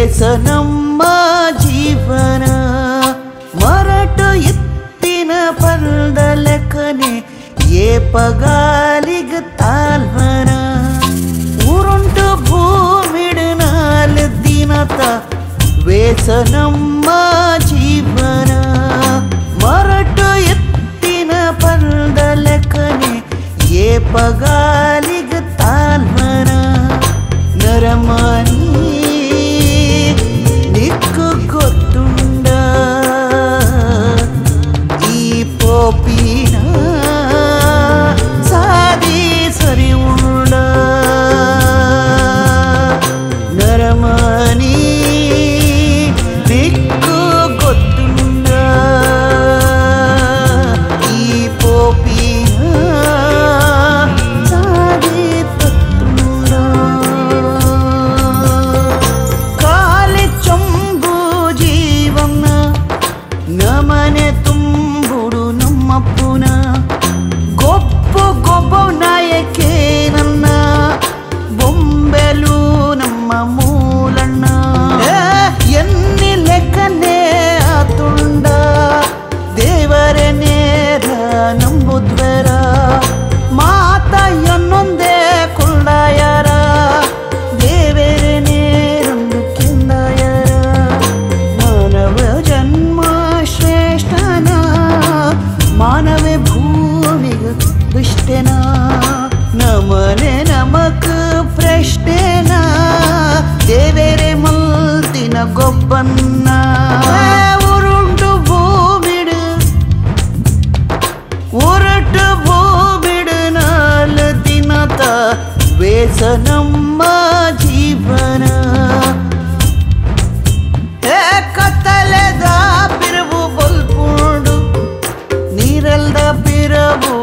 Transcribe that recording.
ವೇಸ ನಮ್ಮ ಜೀವನ ಮರಟು ಎತ್ತಿನ ಪಲ್ದ ಲೆಕ್ಕನೆ ಏಪಗಾಲಿಗ ತಾಲ್ವನ ಉರುಂಟು ಭೂಮಿಡ್ ನಾಲ್ ದಿನತ ವೇಸ ನಮ್ಮ ಜೀವನ ಮರಟು ಎತ್ತಿನ ಪಲ್ದ ಲೆಕ್ಕನೆ ಏಪಗಾಲಿಗ ತಾಲ್ವನ ನರಮನಿ ನಿಕ್ಕು ಗೊತ್ತುಂಡ ಈ ಪೋಪಿನ ಸಾದಿ ಸರಿ ಉಂಡ ನರಮನಿ ನಿಕ್ಕು ಗೊತ್ತುಂಡ ಈ ಪೋಪಿನ ಸಾದಿ ತತ್ತುಂಡ ಕಾಲಿ ಚೊಂಬು ಜೀವನ ನಮನೆ ತುಂಬುಡು ನಮ್ಮಪ್ಪುನ ಗೊಬ್ಬು ಗೊಬ್ಬ ನಾಯಕೆ ನನ್ನ ಬೊಂಬೆಲು ನಮ್ಮ ಮೂಲಣ್ಣ ಎನ್ನಿ ಲೆಕ್ಕನೆ ಆತುಂಡ ದೇವರೇ ನೇರ ನಂಬುದ್ವರ ಮಾತ ಎನ್ನೊಂದೇ ಕುಳ್ಳಾಯರ ದೇವರೇ ನೇರೊಂದು ಕಿಂದಾಯರ ಮಾನವ ಜನ್ಮ ಶ್ರೇಷ್ಠನ ಮಾನವೇ ಭೂಮಿಗ ದುಷ್ಟನ ನಮನೆ ನಮಕ್ ಪ್ರಶ್ನೆನ ದೇವರೇ ಮಲ್ತಿನ ಗೊಬ್ಬನ್ನ ಉರುಂಡು ಭೂಮಿಡು ಉರುಟು ಭೂಮಿಡು ನಾಲ್ ದಿನತ ವೇಸ ನಮ್ಮ ಜೀವನ ಕತ್ತಲೆದ ಪಿರವು ಬಲ್ಪುಂಡು ನೀರಲ್ದ ಪಿರವು